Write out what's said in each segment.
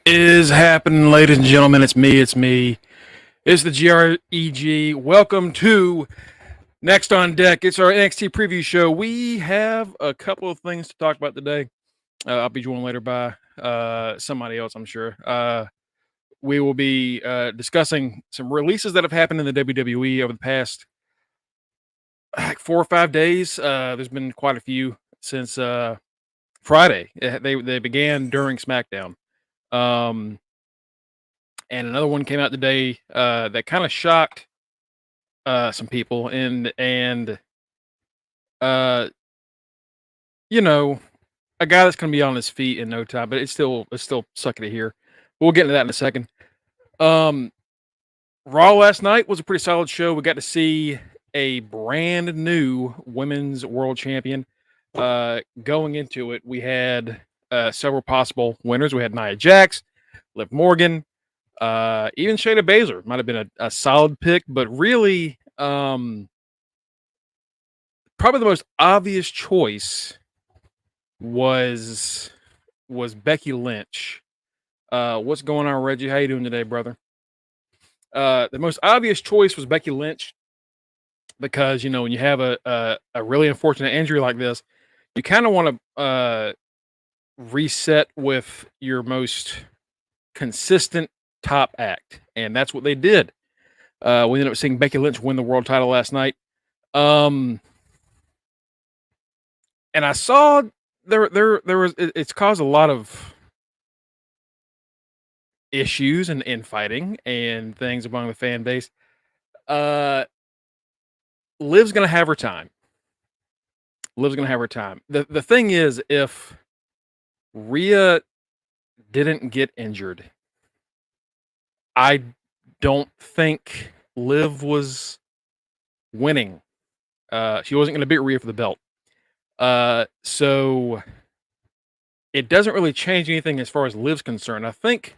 Is happening, ladies and gentlemen? It's me. It's the GREG. Welcome to Next on Deck. It's our NXT preview show. We have a couple of things to talk about today. I'll be joined later by somebody else, I'm sure. We will be discussing some releases that have happened in the WWE over the past 4 or 5 days. There's been quite a few since Friday. They began during SmackDown. And another one came out today that kind of shocked some people, and uh, you know, a guy that's going to be on his feet in no time, but it's still sucky to hear. We'll get into that in a second. Um, Raw last night was a pretty solid show. We got to see a brand new women's world champion. Going into it, we had several possible winners. We had Nia Jax, Liv Morgan, even Shayna Baszler might have been a solid pick, but really, probably the most obvious choice was Becky Lynch. What's going on, Reggie? How you doing today, brother? The most obvious choice was Becky Lynch because when you have a really unfortunate injury like this, you kind of want to reset with your most consistent top act, and that's what they did. We ended up seeing Becky Lynch win the world title last night. And I saw there was it's caused a lot of issues and infighting and things among the fan base. Liv's gonna have her time. Liv's gonna have her time. The thing is, if Rhea didn't get injured, I don't think Liv was winning. She wasn't going to beat Rhea for the belt. So it doesn't really change anything as far as Liv's concerned. I think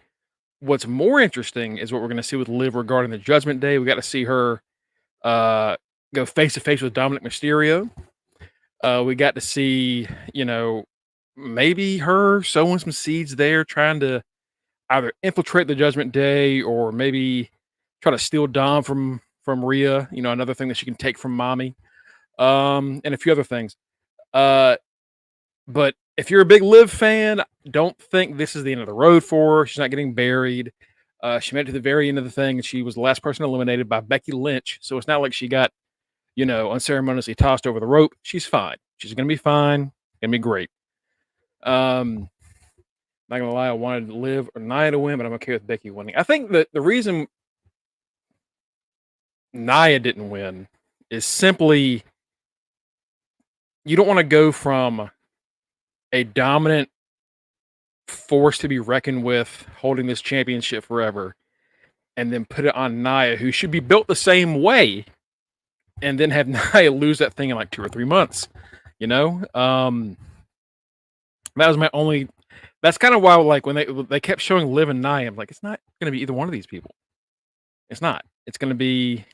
what's more interesting is what we're going to see with Liv regarding the Judgment Day. We got to see her go face to face with Dominic Mysterio. We got to see, maybe her sowing some seeds there, trying to either infiltrate the Judgment Day or maybe try to steal Dom from Rhea. Another thing that she can take from Mommy, and a few other things. But if you're a big Liv fan, don't think this is the end of the road for her. She's not getting buried. She made it to the very end of the thing, and she was the last person eliminated by Becky Lynch. So it's not like she got, unceremoniously tossed over the rope. She's fine. She's gonna be fine. Gonna be great. Not gonna lie, I wanted Liv or Nia to win, but I'm okay with Becky winning. I think that the reason Nia didn't win is simply you don't want to go from a dominant force to be reckoned with holding this championship forever and then put it on Nia, who should be built the same way, and then have Nia lose that thing in like 2 or 3 months. That was my only. That's kind of why, like, when they kept showing Liv and Nia, I'm like, it's not going to be either one of these people. It's not. It's going to be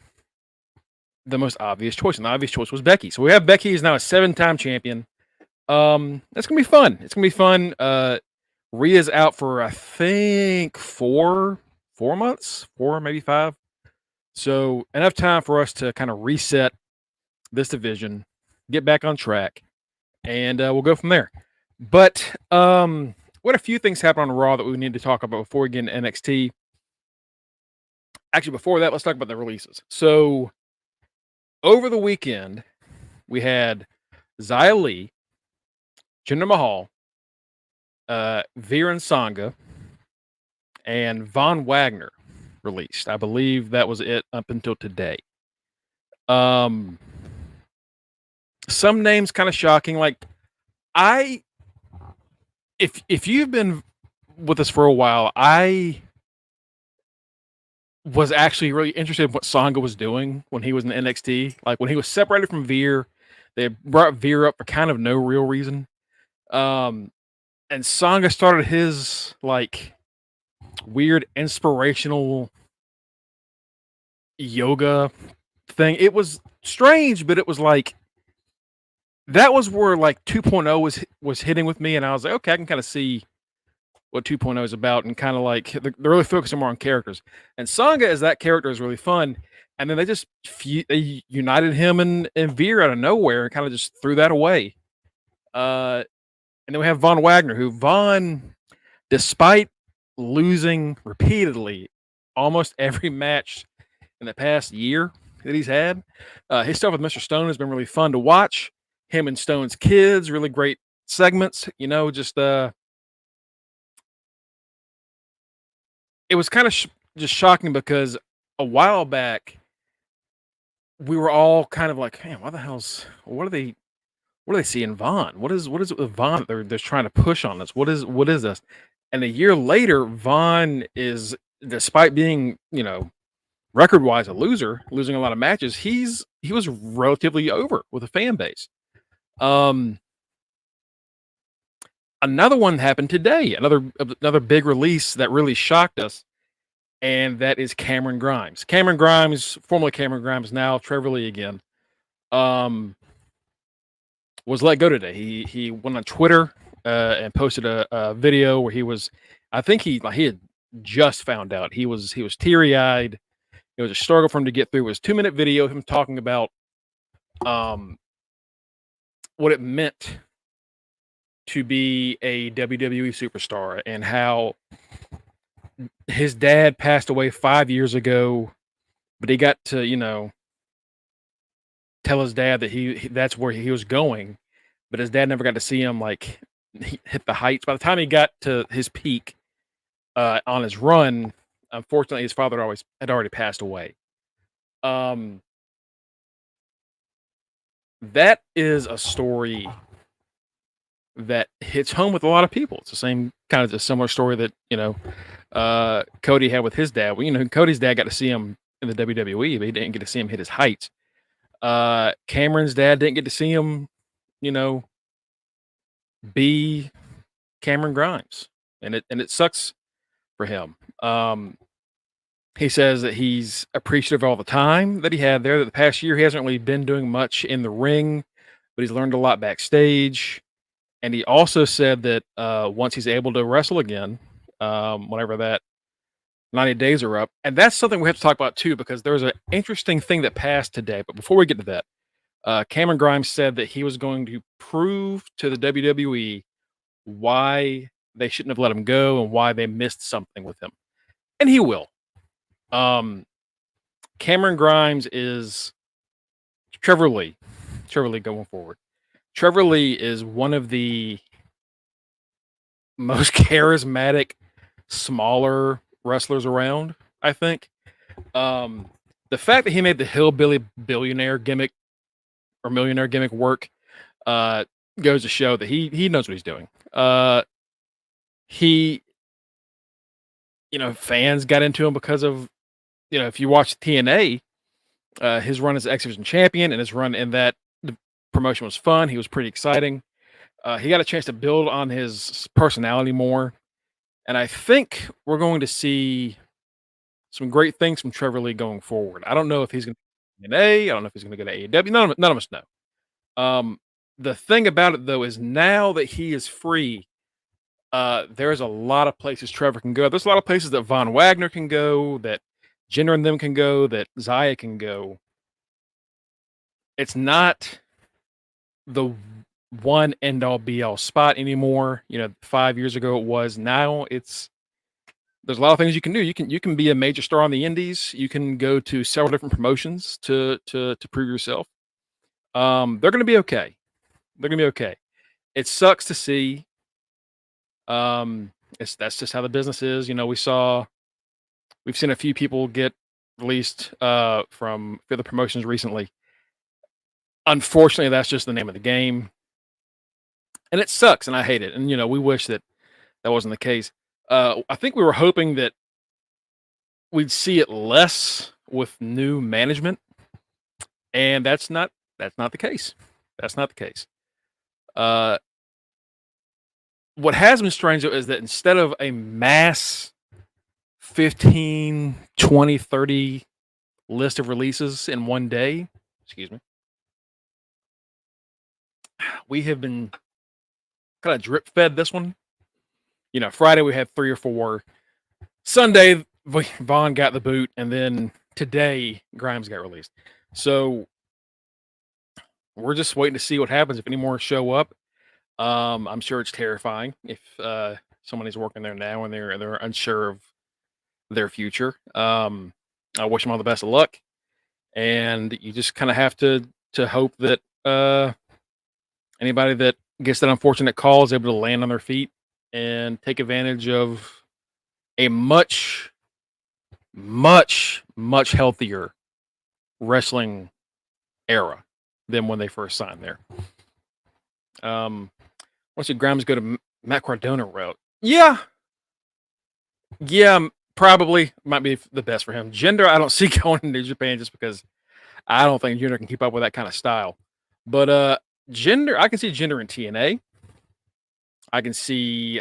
the most obvious choice, and the obvious choice was Becky. So we have Becky is now a 7-time champion. That's gonna be fun. It's gonna be fun. Rhea's out for I think 4 months, 4 maybe 5. So enough time for us to kind of reset this division, get back on track, and we'll go from there. But what a few things happened on Raw that we need to talk about before we get into NXT. Actually, before that, let's talk about the releases. So over the weekend, we had Xia Li, Jinder Mahal, Veer Sangha, and Von Wagner released. I believe that was it up until today. Some names kind of shocking. Like if you've been with us for a while, I was actually really interested in what Sangha was doing when he was in NXT. Like when he was separated from Veer, they brought Veer up for kind of no real reason. And Sangha started his like weird inspirational yoga thing. It was strange, but it was like that was where like 2.0 was hitting with me, and I was like, okay, I can kind of see what 2.0 is about, and kind of like they're really focusing more on characters. And Sanga as that character is really fun. And then they just they united him and Veer out of nowhere and kind of just threw that away. And then we have Von Wagner, who despite losing repeatedly almost every match in the past year that he's had, his stuff with Mr. Stone has been really fun to watch. Him and Stone's kids, really great segments. Just it was kind of just shocking because a while back we were all kind of like, man, what are they seeing Vaughn? What is it with Vaughn they're trying to push on us? What is this? And a year later, Vaughn is, despite being, record wise a loser, losing a lot of matches, he was relatively over with a fan base. Another one happened today, another big release that really shocked us, and that is Cameron Grimes. Cameron Grimes, formerly Cameron Grimes, now Trevor Lee again. Was let go today. He went on Twitter and posted a video where he was, I think he had just found out. He was teary eyed. It was a struggle for him to get through. It was a 2-minute video of him talking about what it meant to be a WWE superstar and how his dad passed away 5 years ago, but he got to tell his dad that that's where he was going, but his dad never got to see him like hit the heights. By the time he got to his peak on his run, unfortunately his father had already passed away. That is a story that hits home with a lot of people. It's the same kind of a similar story that Cody had with his dad. Well, Cody's dad got to see him in the WWE, but he didn't get to see him hit his heights. Cameron's dad didn't get to see him, be Cameron Grimes, and it sucks for him. He says that he's appreciative of all the time that he had there. That the past year he hasn't really been doing much in the ring, but he's learned a lot backstage. And he also said that once he's able to wrestle again, whenever that 90 days are up, and that's something we have to talk about too, because there was an interesting thing that passed today. But before we get to that, Cameron Grimes said that he was going to prove to the WWE why they shouldn't have let him go and why they missed something with him, and he will. Cameron Grimes is Trevor Lee going forward. Trevor Lee is one of the most charismatic, smaller wrestlers around, I think. The fact that he made the hillbilly billionaire gimmick or millionaire gimmick work goes to show that he knows what he's doing. Fans got into him because of, if you watch TNA, his run as X Division champion and his run in that promotion was fun. He was pretty exciting. He got a chance to build on his personality more. And I think we're going to see some great things from Trevor Lee going forward. I don't know if he's going to TNA. I don't know if he's going to go to AEW. None of us know. The thing about it, though, is now that he is free, there's a lot of places Trevor can go. There's a lot of places that Von Wagner can go, that Jinder and them can go, that Zaya can go. It's not the one end all be all spot anymore. 5 years ago it was. Now there's a lot of things you can do. You can be a major star on the indies. You can go to several different promotions to prove yourself. They're going to be okay. They're going to be okay. It sucks to see. That's just how the business is. We've seen a few people get released from other promotions recently. Unfortunately, that's just the name of the game. And it sucks, and I hate it. And, we wish that wasn't the case. I think we were hoping that we'd see it less with new management, and that's not the case. That's not the case. What has been strange, though, is that instead of a mass 15, 20, 30 list of releases in one day, we have been kind of drip fed this one. Friday we had 3 or 4. Sunday, Vaughn got the boot, and then today Grimes got released. So we're just waiting to see what happens if any more show up. I'm sure it's terrifying if someone is working there now and they're unsure of their future. I wish them all the best of luck, and you just kind of have to hope that anybody that gets that unfortunate call is able to land on their feet and take advantage of a much, much, much healthier wrestling era than when they first signed there. Once did Grimes go to Matt Cardona route? Yeah, probably might be the best for him. Jinder, I don't see going into Japan just because I don't think Jinder can keep up with that kind of style. But Jinder, I can see Jinder in TNA. I can see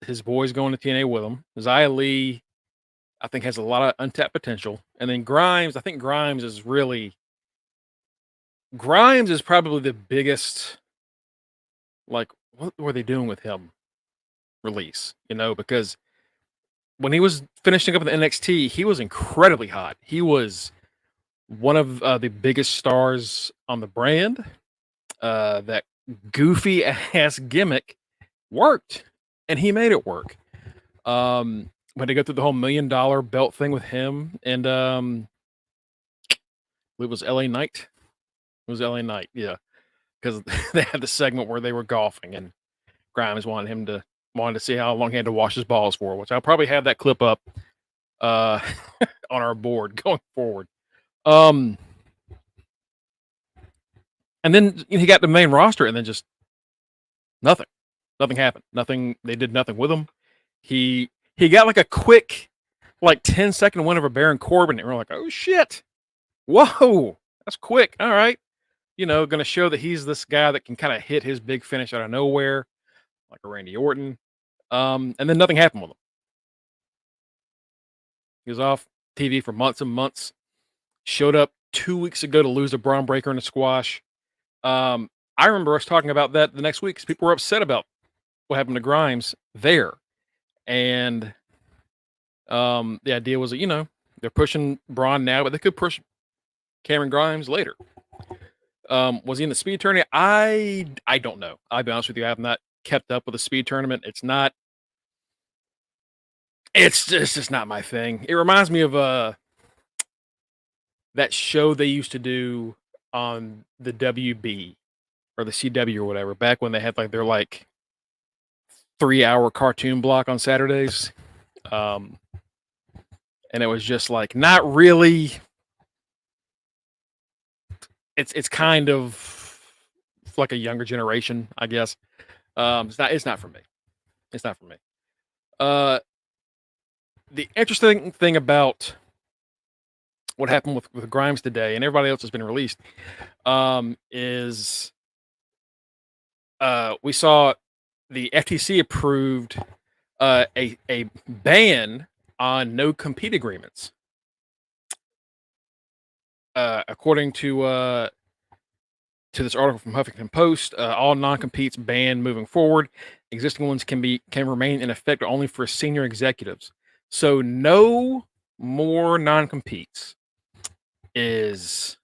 his boys going to TNA with him. Xia Li, I think, has a lot of untapped potential. And then Grimes, I think Grimes is probably the biggest, like, what were they doing with him release? Because when he was finishing up in the NXT, he was incredibly hot. He was one of the biggest stars on the brand. That goofy ass gimmick worked, and he made it work. When they go through the whole $1 million belt thing with him, and it was LA Knight. It was LA Knight, yeah, because they had the segment where they were golfing, and Grimes wanted to see how long he had to wash his balls for, which I'll probably have that clip up on our board going forward. And then he got the main roster, and then just nothing happened. They did nothing with him. He got like a quick, like 10-second win over Baron Corbin, and we're like, oh shit, whoa, that's quick. All right, going to show that he's this guy that can kind of hit his big finish out of nowhere, like a Randy Orton. And then nothing happened with him. He was off TV for months and months. Showed up 2 weeks ago to lose a Braun Breaker in a squash. I remember us talking about that the next week because people were upset about what happened to Grimes there. And the idea was that, they're pushing Braun now, but they could push Cameron Grimes later. Was he in the speed tournament? I don't know. I'll be honest with you. I have not kept up with the speed tournament. It's just not my thing. It reminds me of that show they used to do on the WB or the CW or whatever, back when they had like their 3-hour cartoon block on Saturdays. And it was just like not really. It's kind of like a younger generation, I guess. It's not for me. It's not for me. The interesting thing about what happened with Grimes today, and everybody else has been released, is we saw the FTC approved a ban on no compete agreements. According to this article from Huffington Post, all non-competes banned moving forward. Existing ones can remain in effect only for senior executives. So no more non-competes is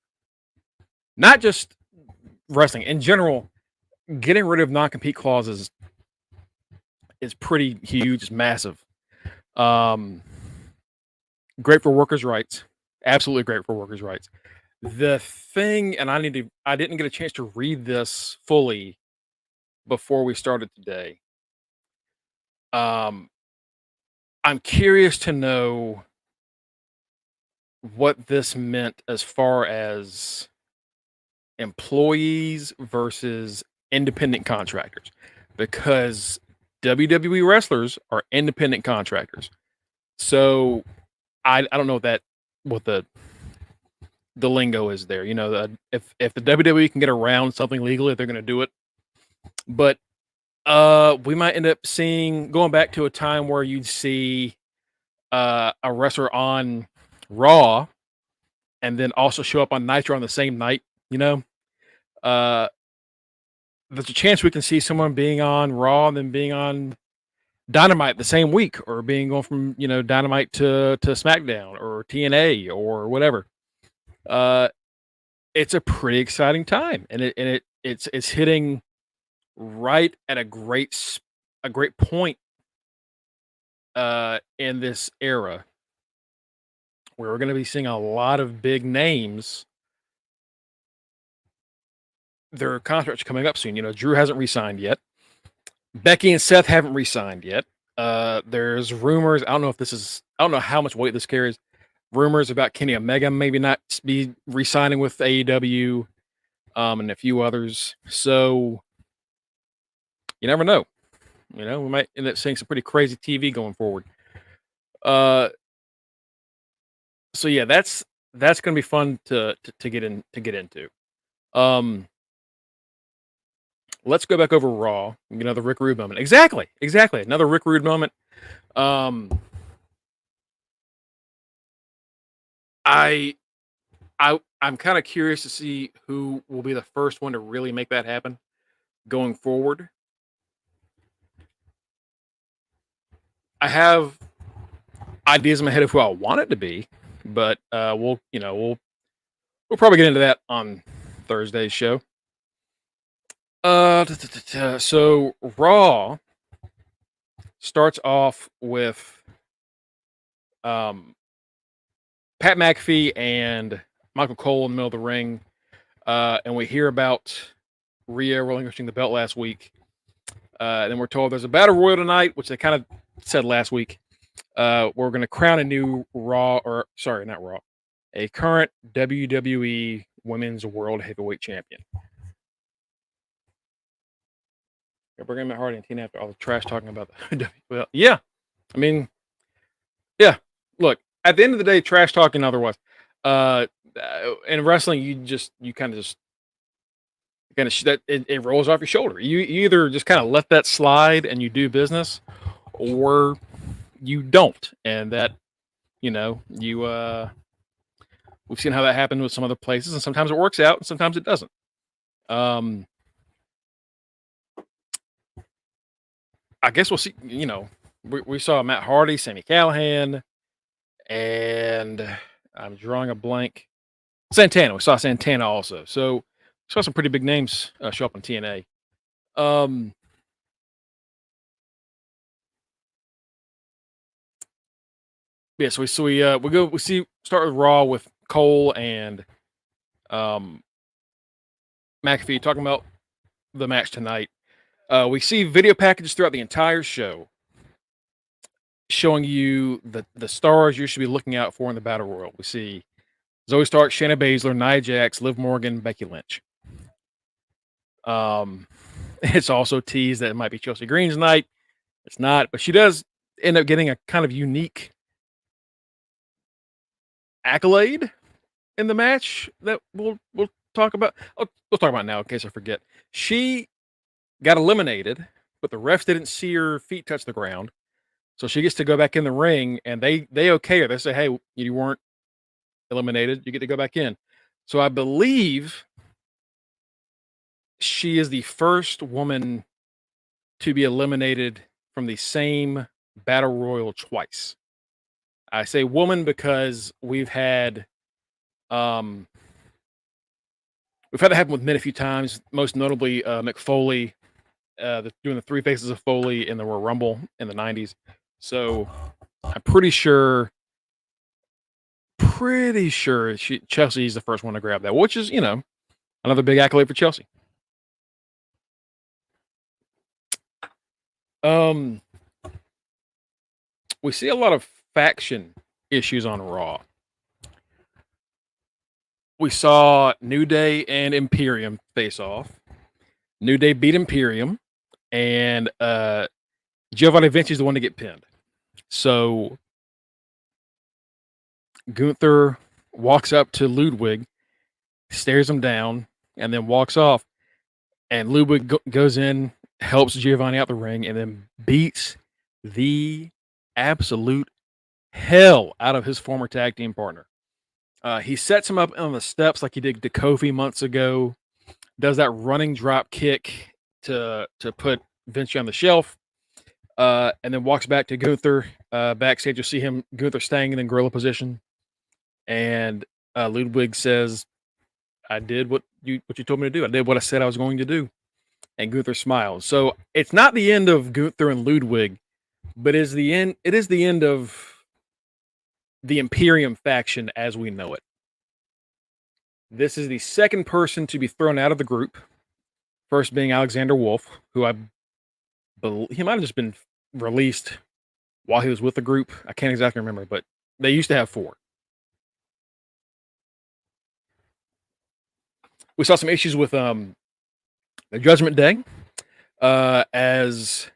not just wrestling in general. Getting rid of non-compete clauses is pretty huge. It's massive. Great for workers' rights. Absolutely great for workers' rights. The thing, and I didn't get a chance to read this fully before we started today. I'm curious to know what this meant as far as employees versus independent contractors, because WWE wrestlers are independent contractors. So I don't know what the lingo is there. If the WWE can get around something legally, they're going to do it. But we might end up going back to a time where you'd see a wrestler on Raw and then also show up on Nitro on the same night. There's a chance we can see someone being on Raw and then being on Dynamite the same week, or being going from Dynamite to SmackDown or TNA or whatever. It's a pretty exciting time, and it's hitting right at a great point in this era where we're going to be seeing a lot of big names. Their contracts coming up soon. Drew hasn't re-signed yet. Becky and Seth haven't re-signed yet. There's rumors. I don't know how much weight this carries. Rumors about Kenny Omega maybe not be re-signing with AEW, and a few others. So you never know. We might end up seeing some pretty crazy TV going forward. So yeah, that's going to be fun to get into. Let's go back over Raw. Another Rick Rude moment. Exactly. Another Rick Rude moment. I'm kind of curious to see who will be the first one to really make that happen going forward. I have ideas in my head of who I want it to be, but we'll probably get into that on Thursday's show. So Raw starts off with Pat McAfee and Michael Cole in the middle of the ring, and we hear about Rhea relinquishing the belt last week. Then we're told there's a battle royal tonight, which they kind of said last week. We're going to crown a new a current WWE Women's World Heavyweight Champion. We're going to Hardy and Tina after all the trash talking about the well, yeah. I mean, yeah. Look, at the end of the day, trash talking otherwise. In wrestling, you kind of it rolls off your shoulder. You either just kind of let that slide and you do business, or you don't. And that, we've seen how that happened with some other places, and sometimes it works out and sometimes it doesn't. I guess we'll see. We saw Matt Hardy, Sami Callihan, and I'm drawing a blank. Santana. We saw Santana also. So we saw some pretty big names show up on TNA. Yeah, so we start with Raw with Cole and McAfee talking about the match tonight. We see video packages throughout the entire show showing you the stars you should be looking out for in the Battle Royal. We see Zoe Stark, Shayna Baszler, Nia Jax, Liv Morgan, Becky Lynch. It's also teased that it might be Chelsea Green's night. It's not, but she does end up getting a kind of unique accolade in the match that we'll talk about. We'll talk about now in case I forget. She got eliminated, but the refs didn't see her feet touch the ground. So she gets to go back in the ring, and they okay her. They say, hey, you weren't eliminated. You get to go back in. So I believe she is the first woman to be eliminated from the same battle royal twice. I say woman because we've had that happen with men a few times, most notably Mick Foley, doing the three faces of Foley in the Royal Rumble in the 90s. So I'm pretty sure Chelsea is the first one to grab that, which is, another big accolade for Chelsea. We see a lot of faction issues on Raw. We saw New Day and Imperium face off. New Day beat Imperium, and Giovanni Vinci is the one to get pinned. So Gunther walks up to Ludwig, stares him down, and then walks off. And Ludwig goes in, helps Giovanni out the ring, and then beats the absolute hell out of his former tag team partner. He sets him up on the steps like he did to Kofi months ago. Does that running drop kick to put Vinci on the shelf. And then walks back to Gunther. Backstage, you'll see Gunther staying in gorilla position. And Ludwig says, I did what you told me to do. I did what I said I was going to do. And Gunther smiles. So it's not the end of Gunther and Ludwig, but it is the end of the Imperium faction as we know it. This is the second person to be thrown out of the group. First being Alexander Wolf, who I believe he might have just been released while he was with the group. I can't exactly remember, but they used to have 4. We saw some issues with the Judgment Day, as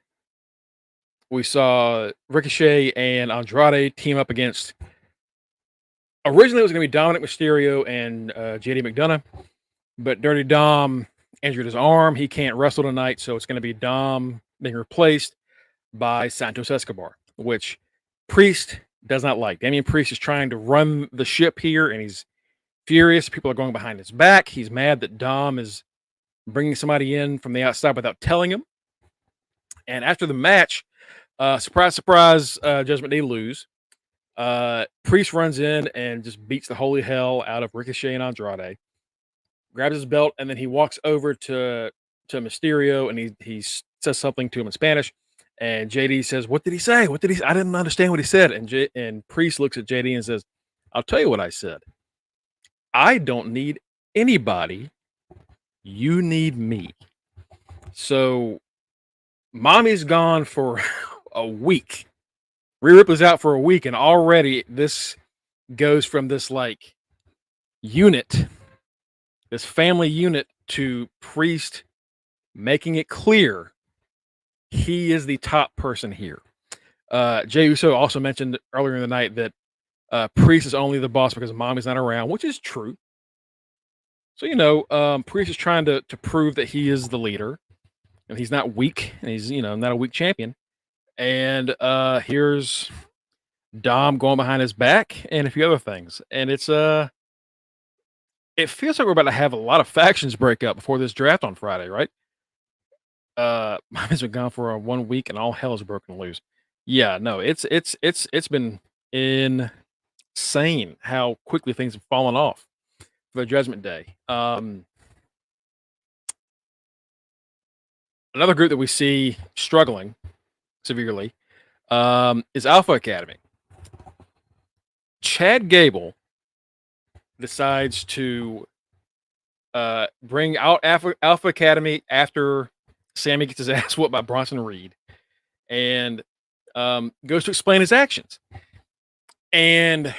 we saw Ricochet and Andrade team up against. Originally, it was going to be Dominic Mysterio and JD McDonough, but Dirty Dom injured his arm. He can't wrestle tonight, so it's going to be Dom being replaced by Santos Escobar, which Priest does not like. Damian Priest is trying to run the ship here, and he's furious. People are going behind his back. He's mad that Dom is bringing somebody in from the outside without telling him. And after the match, surprise, surprise, Judgment Day lose. Priest runs in and just beats the holy hell out of Ricochet and Andrade, grabs his belt, and then he walks over to Mysterio, and he says something to him in Spanish. And JD says, "What did he say? What did he? I didn't understand what he said." And Priest looks at JD and says, "I'll tell you what I said. I don't need anybody. You need me." So, Mommy's gone for a week. Rhea Ripley's out for a week, and already this goes from this like unit, this family unit, to Priest making it clear he is the top person here. Jey Uso also mentioned earlier in the night that Priest is only the boss because Mommy's not around, which is true. So, Priest is trying to prove that he is the leader, and he's not weak, and he's, not a weak champion. And here's Dom going behind his back and a few other things. And it feels like we're about to have a lot of factions break up before this draft on Friday, right? Mommy's been gone for 1 week and all hell is broken loose. Yeah, no, it's been insane how quickly things have fallen off for the Judgment Day. Another group that we see struggling severely is Alpha Academy. Chad Gable decides to bring out Alpha Academy after Sammy gets his ass whooped by Bronson Reed, and goes to explain his actions. And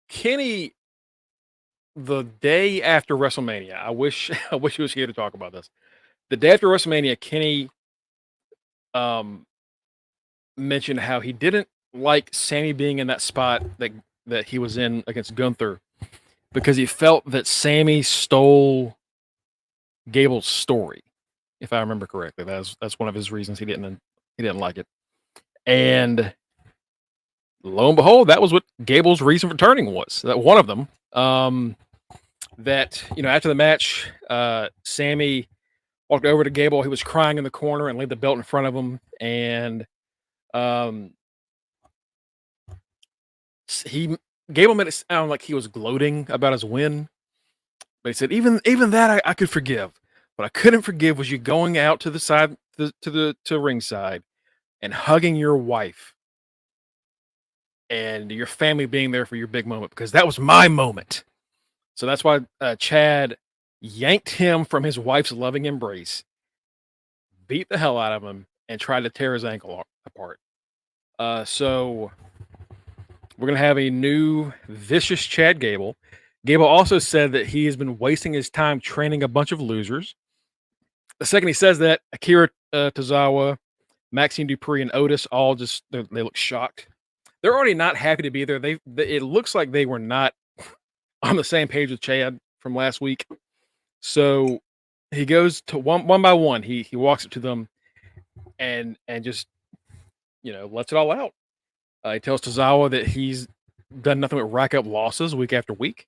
Kenny, the day after WrestleMania, I wish he was here to talk about this. The day after WrestleMania, Kenny mentioned how he didn't like Sammy being in that spot that he was in against Gunther because he felt that Sammy stole Gable's story, if I remember correctly. That's one of his reasons he didn't like it. And lo and behold, that was what Gable's reason for turning was. That one of them. That after the match, Sammy walked over to Gable. He was crying in the corner and laid the belt in front of him. And Gable made it sound like he was gloating about his win. But he said, even that I could forgive. What I couldn't forgive was you going out to the side, to ringside, and hugging your wife and your family being there for your big moment, because that was my moment. So that's why Chad yanked him from his wife's loving embrace, beat the hell out of him, and tried to tear his ankle apart. So we're going to have a new vicious Chad Gable. Gable also said that he has been wasting his time training a bunch of losers. The second he says that, Akira Tozawa, Maxine Dupree, and Otis all just they look shocked. They're already not happy to be there. It looks like they were not on the same page with Chad from last week. So he goes to one by one. He walks up to them and just lets it all out. He tells Tozawa that he's done nothing but rack up losses week after week.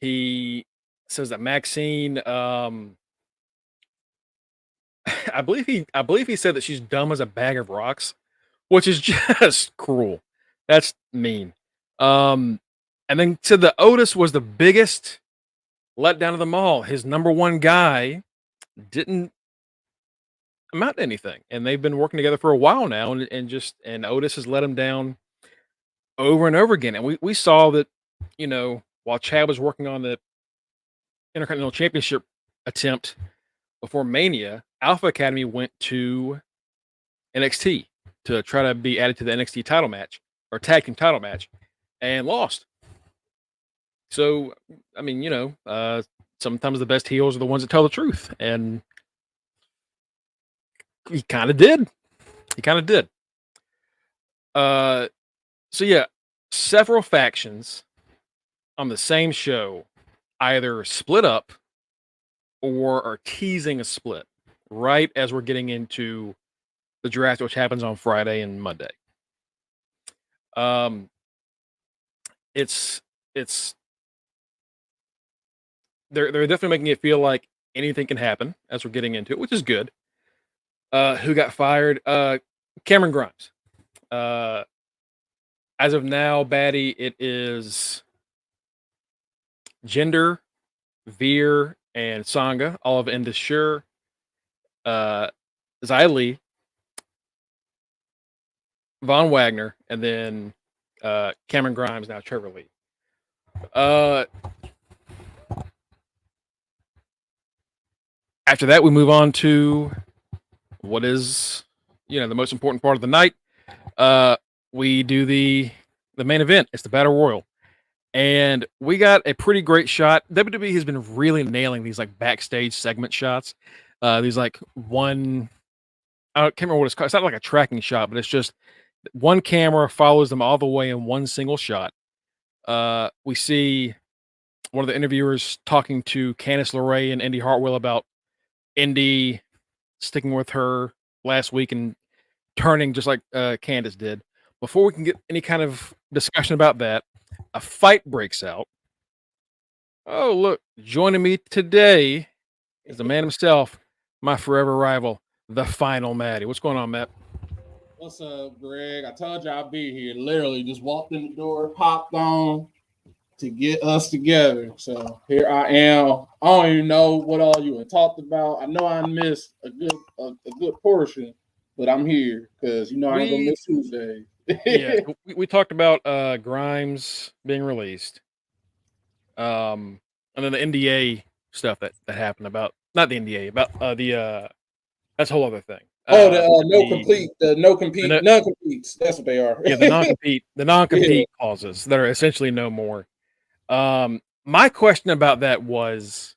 He says that Maxine I believe he said that she's dumb as a bag of rocks, which is just cruel. That's mean. And then said that Otis was the biggest letdown of them all. His number one guy didn't amount to anything, and they've been working together for a while now, and Otis has let him down over and over again. And we saw that, while Chad was working on the Intercontinental Championship attempt before Mania, Alpha Academy went to NXT to try to be added to the NXT title match or tag team title match, and lost. So, I mean, sometimes the best heels are the ones that tell the truth, and he kind of did. So yeah, several factions on the same show either split up or are teasing a split right as we're getting into the draft, which happens on Friday and Monday. It's they're definitely making it feel like anything can happen as we're getting into it, which is good. Who got fired? Cameron Grimes. As of now, Batty, it is Jinder, Veer, and Sangha, all of Indus Xia Li, Von Wagner, and then Cameron Grimes, now Trevor Lee. After that, we move on to what is, the most important part of the night. We do the main event. It's the Battle Royal. And we got a pretty great shot. WWE has been really nailing these like backstage segment shots. These like one, I can't remember what it's called. It's not like a tracking shot, but it's just one camera follows them all the way in one single shot. We see one of the interviewers talking to Candice LeRae and Indy Hartwell about Indy sticking with her last week and turning just like Candice did. Before we can get any kind of discussion about that, a fight breaks out. Oh, look, joining me today is the man himself, my forever rival, the final Matty. What's going on, Matt? What's up, Greg? I told you I'd be here. Literally just walked in the door, popped on to get us together. So here I am. I don't even know what all you had talked about. I know I missed a good portion, but I'm here because I ain't gonna miss Tuesday. Yeah, we talked about Grimes being released, and then the NDA stuff that happened about not the NDA about that's a whole other thing. The non-competes. That's what they are. Yeah, the non-compete clauses that are essentially no more. My question about that was,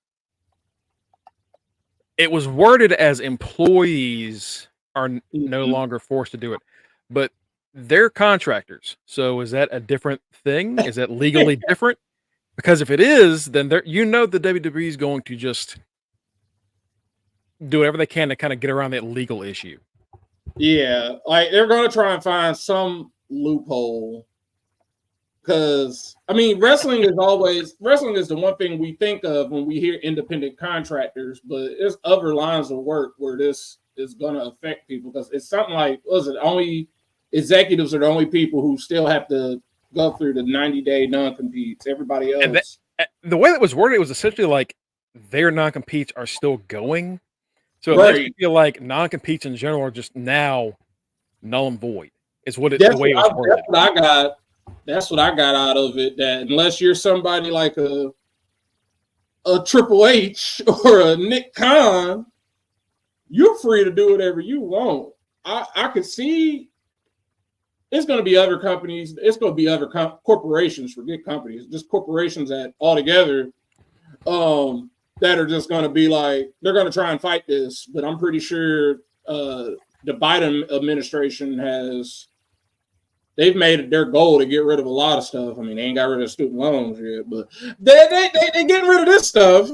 it was worded as employees are no longer forced to do it, but they're contractors. So is that a different thing? Is that legally different? Because if it is, then the WWE is going to just do whatever they can to kind of get around that legal issue. Yeah, like they're going to try and find some loophole. Because wrestling is the one thing we think of when we hear independent contractors, but there's other lines of work where this is going to affect people. Because it's something like, only executives are the only people who still have to go through the 90-day non-competes. Everybody else. And the way that was worded, it was essentially like their non-competes are still going. So it makes me feel like non-competes in general are just now null and void. Is what the way it was worded. That's what I got out of it. That unless you're somebody like a Triple H or a Nick Khan, you're free to do whatever you want. I could see it's going to be other companies. It's going to be other corporations, forget companies, just corporations that altogether that are just going to be like, they're going to try and fight this. But I'm pretty sure the Biden administration they've made it their goal to get rid of a lot of stuff. They ain't got rid of student loans yet, but they getting rid of this stuff.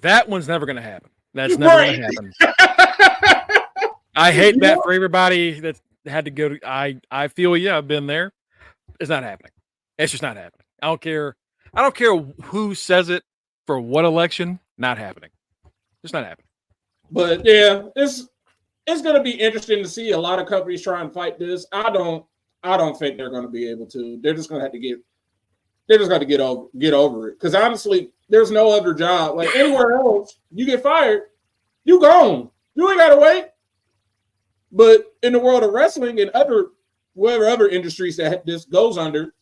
that one's never going to happen. That's never going to happen. I hate that for everybody that had to go to. I feel I've been there. It's not happening. It's just not happening. I don't care who says it for what election. Not happening. Just not happening. But yeah, it's going to be interesting to see a lot of companies try and fight this. I don't think they're going to be able to. They're just going to have to get over it. Because honestly, there's no other job. Like anywhere else, you get fired, you gone. You ain't got to wait. But in the world of wrestling and whatever other industries that this goes under,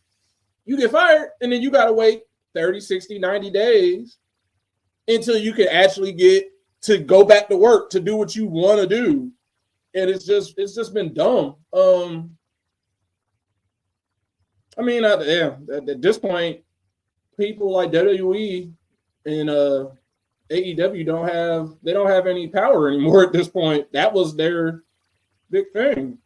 you get fired and then you got to wait 30, 60, 90 days until you can actually get to go back to work to do what you want to do. And it's just been dumb. I mean, at this point, people like WWE and AEW don't have any power anymore at this point. That was their big thing.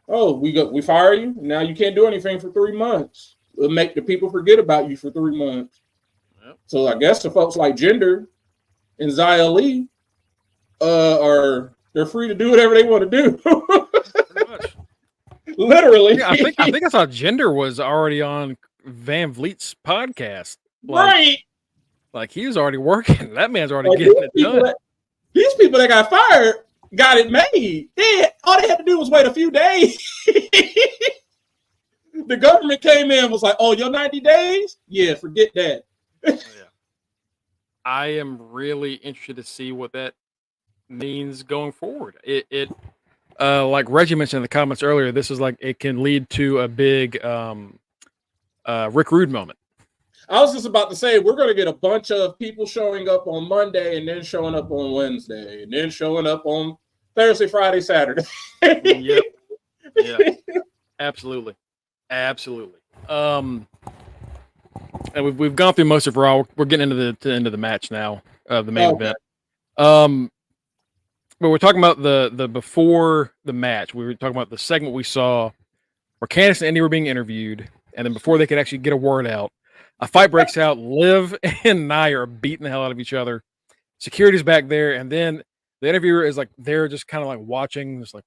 Oh, we fire you. Now you can't do anything for 3 months. We'll make the people forget about you for 3 months. Yep. So I guess the folks like Jinder and Xia Li they're free to do whatever they want to do. Pretty much. Literally. Yeah, I think I saw Jinder was already on Van Vliet's podcast. Right. Like he was already working. That man's already getting it done. These people that got fired got it made. All they had to do was wait a few days. The government came in and was like, oh, your 90 days? Yeah, forget that. Yeah. I am really interested to see what that means going forward. It like Reggie mentioned in the comments earlier, this is like it can lead to a big Rick Rude moment. I was just about to say we're going to get a bunch of people showing up on Monday and then showing up on Wednesday and then showing up on Thursday, Friday, Saturday. Yep. Yeah. Absolutely. And we've gone through most of Raw. We're getting into the end of the match now, the main event. But we're talking about the before the match. We were talking about the segment we saw where Candice and Indy were being interviewed, and then before they could actually get a word out, a fight breaks out. Liv and Nia are beating the hell out of each other. Security's back there, and then the interviewer is like they're just kind of like watching, just like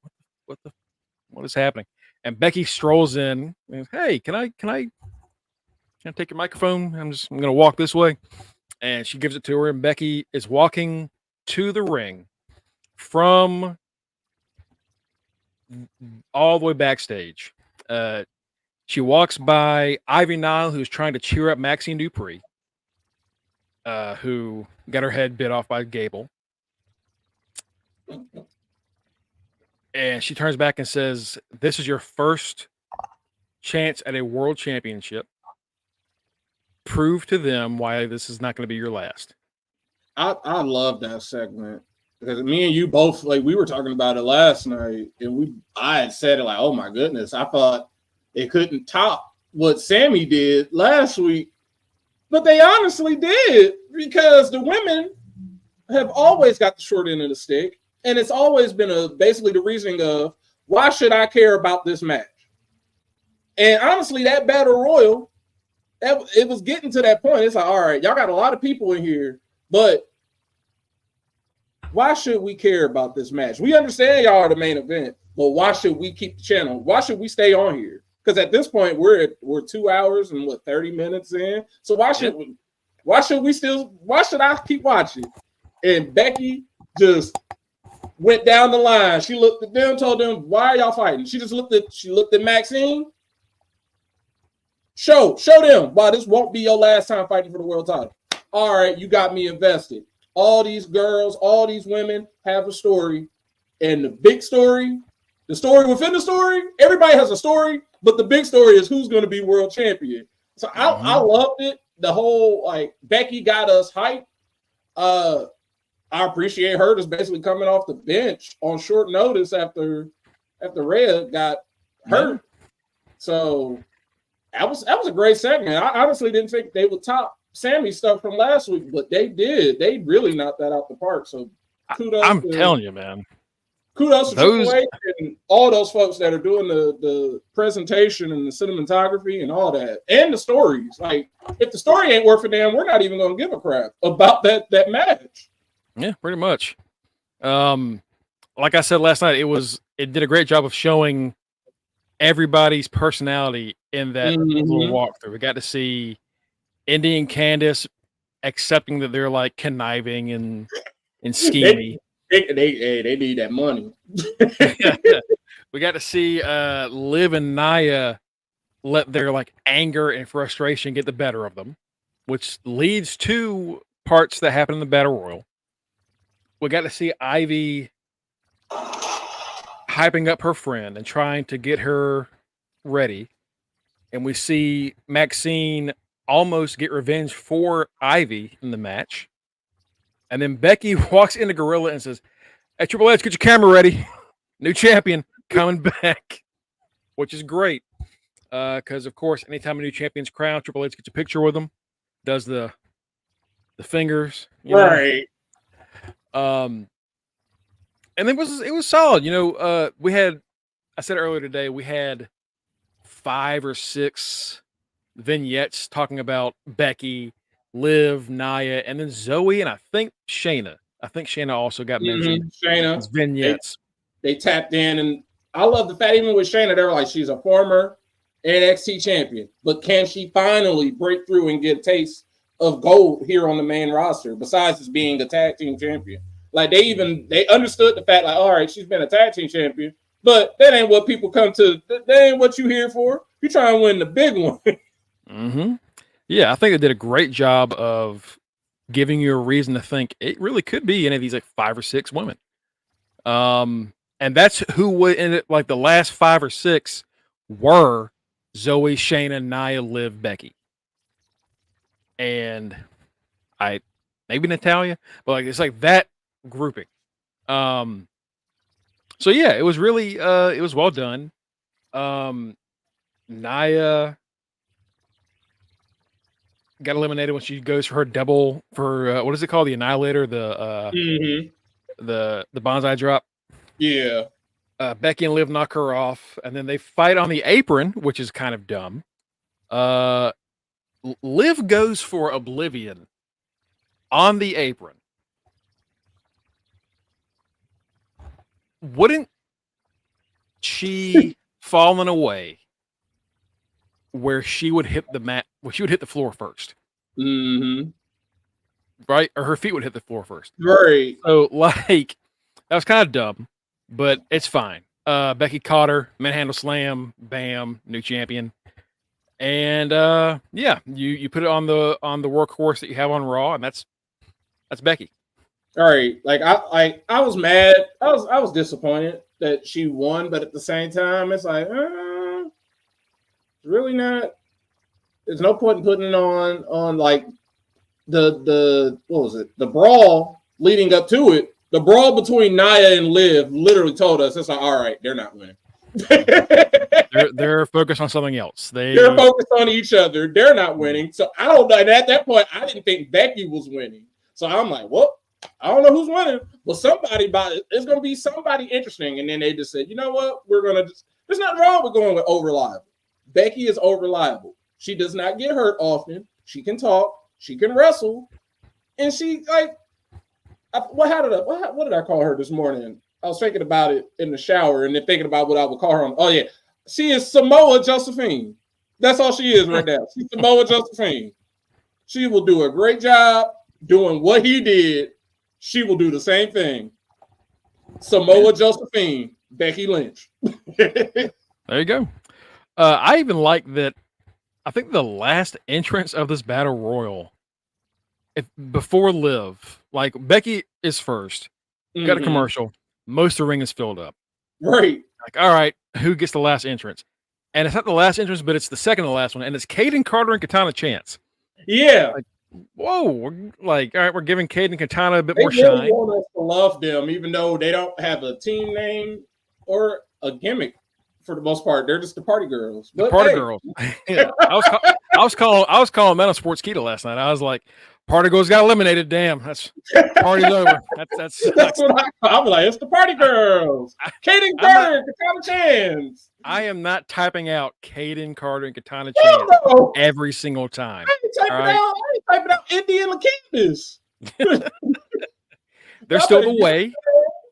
what is happening? And Becky strolls in and, hey, can I take your microphone? I'm going to walk this way. And she gives it to her, and Becky is walking to the ring from all the way backstage. She walks by Ivy Nile, who's trying to cheer up Maxine Dupree, who got her head bit off by Gable. And she turns back and says, this is your first chance at a world championship. Prove to them why this is not going to be your last. I love that segment because me and you both, like, we were talking about it last night, and I had said it like, oh my goodness, I thought it couldn't top what Sammy did last week, but they honestly did, because the women have always got the short end of the stick, and it's always been basically the reasoning of, why should I care about this match? And honestly, that battle royal, it was getting to that point. It's like, all right, y'all got a lot of people in here, but why should we care about this match? We understand y'all are the main event, but why should we keep the channel? Why should we stay on here? Because at this point, we're 2 hours and 30 minutes in. So why should I keep watching? And Becky just went down the line. She looked at them, told them, why are y'all fighting? She looked at Maxine. Show them why this won't be your last time fighting for the world title. All right, you got me invested. All these girls, all these women have a story. And the big story, the story within the story, everybody has a story, but the big story is who's going to be world champion. So I loved it. The whole, like, Becky got us hyped. I appreciate her just basically coming off the bench on short notice after Rhea got hurt. So that was a great segment. I honestly didn't think they would top Sammy's stuff from last week, but they did. They really knocked that out the park. So kudos. I'm telling you, man. Kudos to Triple H and all those folks that are doing the presentation and the cinematography and all that, and the stories. Like, if the story ain't worth a damn, we're not even going to give a crap about that match. Yeah, pretty much. Like I said last night, it did a great job of showing everybody's personality in that little walkthrough. We got to see Indy and Candice accepting that they're like conniving and and schemy. They need that money. We got to see Liv and Nia let their like anger and frustration get the better of them, which leads to parts that happen in the Battle Royal. We got to see Ivy hyping up her friend and trying to get her ready. And we see Maxine almost get revenge for Ivy in the match. And then Becky walks into Gorilla and says, "Hey, Triple H, get your camera ready. New champion coming back," which is great. Because, of course, anytime a new champion's crowned, Triple H gets a picture with them, does the fingers. Right. And it was solid. I said earlier today, we had 5 or 6 vignettes talking about Becky, Liv, Nia, and then Zoe, and I think Shayna. I think Shayna also got mentioned. Shayna. Vignettes. They tapped in, and I love the fact, even with Shayna, they were like, she's a former NXT champion, but can she finally break through and get a taste of gold here on the main roster, besides just being a tag team champion? Like, they understood the fact, like, all right, she's been a tag team champion, but that ain't what people come to. That ain't what you here for. You try and win the big one. Mm-hmm. Yeah, I think they did a great job of giving you a reason to think it really could be any of these like 5 or 6 women. And that's who would in it. Like the last 5 or 6 were Zoe, Shayna, Nia, Liv, Becky, and maybe Natalia, but like it's like that grouping. So yeah, it was really it was well done. Nia got eliminated when she goes for her double for what is it called? The Annihilator, the bonsai drop. Yeah. Becky and Liv knock her off, and then they fight on the apron, which is kind of dumb. Liv goes for Oblivion on the apron. Wouldn't she fallen away where she would hit the mat, where she would hit the floor first? Mm-hmm. Right? Or her feet would hit the floor first. Right. So, like, that was kind of dumb, but it's fine. Becky caught her, manhandle slam, bam, new champion. And yeah, you put it on the workhorse that you have on Raw, and that's Becky. All right, I was mad. I was disappointed that she won, but at the same time, it's like, really not. There's no point in putting it on like the what was it? The brawl leading up to it. The brawl between Nia and Liv literally told us it's like, all right, they're not winning. they're focused on something else. They're focused on each other. They're not winning. So I don't know. And at that point, I didn't think Becky was winning. So I'm like, well, I don't know who's winning, but it's going to be somebody interesting. And then they just said, you know what? There's nothing wrong with going with over-reliable. Becky is over-reliable. She does not get hurt often. She can talk. She can wrestle. And she, like, what did I call her this morning? I was thinking about it in the shower and then thinking about what I would call her on. Oh, yeah. She is Samoa Josephine. That's all she is right now. She's Samoa Josephine. She will do a great job doing what he did. She will do the same thing. Samoa Josephine, Becky Lynch. There you go. I even like that. I think the last entrance of this battle royal, before Liv, like Becky is first, got a commercial. Most of the ring is filled up. Right. Like, all right, who gets the last entrance? And it's not the last entrance, but it's the second to the last one, and it's Caden Carter and Katana Chance. Yeah. Like, whoa, we're like, all right, we're giving Cade and Katana a bit more shine. They want us to love them, even though they don't have a team name or a gimmick for the most part. They're just the party girls. The party girls. Yeah. I was calling Metal Sports Keto last night. I was like, party girls got eliminated. Damn, that's party's over. That's what I'm like. It's the party girls. Caden Carter and Katana Chance. I am not typing out Caden Carter and Katana Chance every single time. I ain't typing out Indian Candace. They're still the way.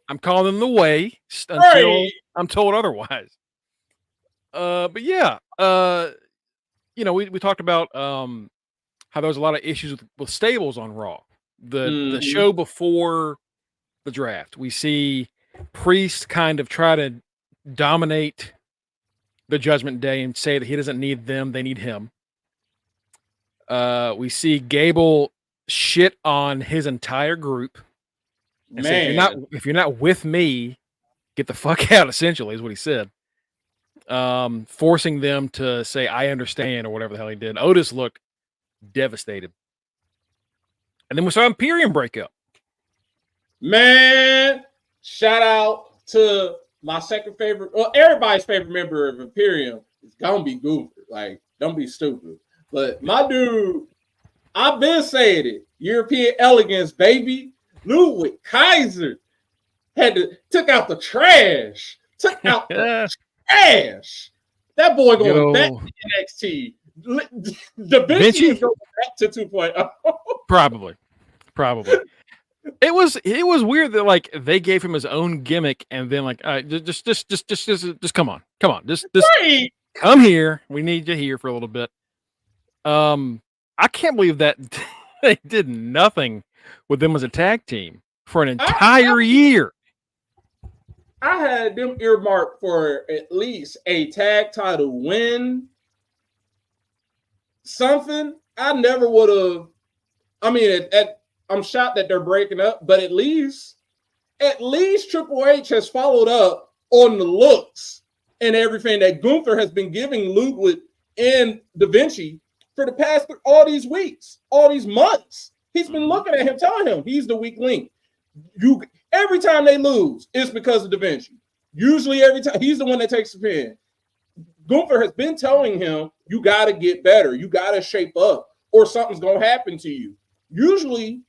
I'm calling them the way until I'm told otherwise. But yeah, we talked about how there was a lot of issues with stables on Raw. The show before the draft. We see Priest kind of try to dominate the Judgment Day and say that he doesn't need them, they need him. We see Gable shit on his entire group and say, if you're not with me, get the fuck out, essentially, is what he said. Forcing them to say, I understand, or whatever the hell he did. Otis looked devastated. And then we saw Imperium break up. Man, shout out to my second favorite, well, everybody's favorite member of Imperium is gonna be Gunther. Like, don't be stupid. But my dude, I've been saying it. European elegance, baby. Ludwig Kaiser took out the trash. Took out the trash. That boy going back to NXT. Da Vinci is going back to 2.0. Probably. It was weird that like they gave him his own gimmick and then like just come on. Just right. Come here. We need you here for a little bit. I can't believe that they did nothing with them as a tag team for an entire year. I had them earmarked for at least a tag title win. Something I never would have. I mean, I'm shocked that they're breaking up, but at least Triple H has followed up on the looks and everything that Gunther has been giving Ludwig and Da Vinci for the past all these weeks, all these months. He's been looking at him, telling him he's the weak link. Every time they lose, it's because of Da Vinci. Usually every time he's the one that takes the pin. Gunther has been telling him, you got to get better. You got to shape up or something's going to happen to you. Usually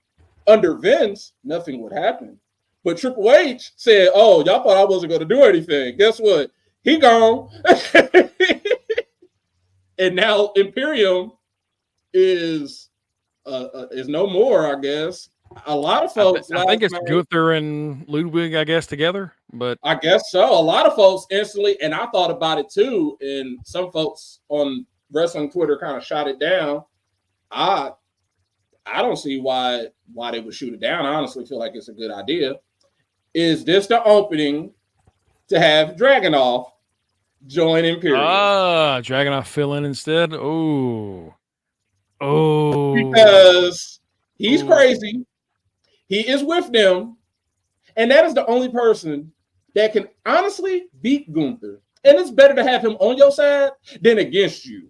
under Vince, nothing would happen. But Triple H said, oh, y'all thought I wasn't going to do anything. Guess what? He gone. And now Imperium is no more, I guess. A lot of folks. I think it's Gunther and Ludwig, I guess, together. But I guess so. A lot of folks instantly, and I thought about it too. And some folks on wrestling Twitter kind of shot it down. I don't see why they would shoot it down. I honestly feel like it's a good idea. Is this the opening to have Dragunov join Imperium? Dragunov fill in instead. Oh, because he's crazy. He is with them, and that is the only person that can honestly beat Gunther. And it's better to have him on your side than against you.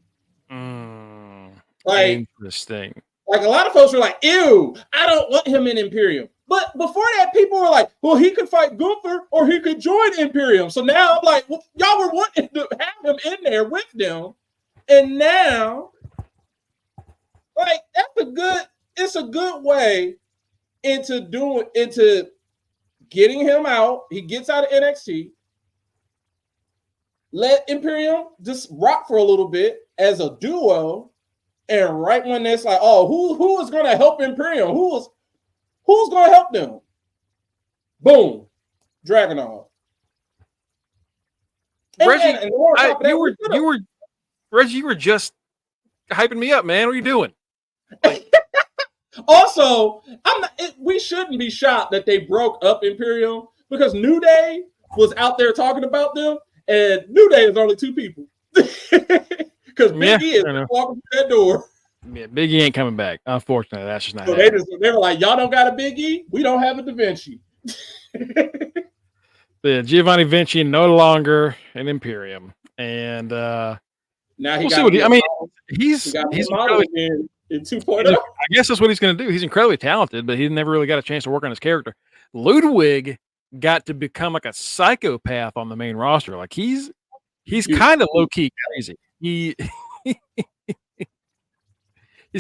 Like, interesting. Like a lot of folks are like, ew, I don't want him in Imperium. But before that, people were like, well, he could fight Gunther or he could join Imperium. So now I'm like, well, y'all were wanting to have him in there with them. And now, like, it's a good way into getting him out. He gets out of NXT. Let Imperium just rock for a little bit as a duo. And right when it's like, oh, who is going to help Imperium? Who's going to help them? Boom, Dragunov. Reggie, you were just hyping me up, man. What are you doing? Also, we shouldn't be shocked that they broke up Imperium because New Day was out there talking about them, and New Day is only two people. Because Big E is walking through that door. Yeah, Big E ain't coming back. Unfortunately, that's just not so they were like, y'all don't got a Big E? We don't have a Da Vinci. The Giovanni Vinci no longer an Imperium. And now he he's incredibly, in 2.0. I guess that's what he's going to do. He's incredibly talented, but he never really got a chance to work on his character. Ludwig got to become like a psychopath on the main roster. Like he's kind of low key crazy. He's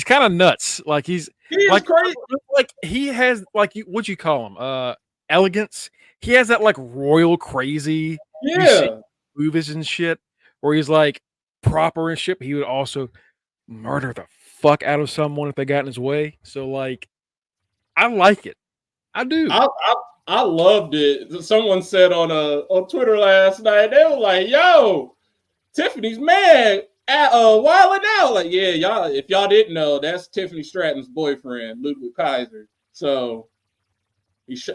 kind of nuts. Like he's like crazy. Like he has like what'd you call him? Elegance. He has that like royal crazy movies and shit where he's like proper and shit, but he would also murder the fuck out of someone if they got in his way. So like I like it. I do. I loved it. Someone said on Twitter last night, they were like, yo, Tiffany's mad at Wilder now. Like, yeah, y'all, if y'all didn't know, that's Tiffany Stratton's boyfriend, Ludwig Kaiser. So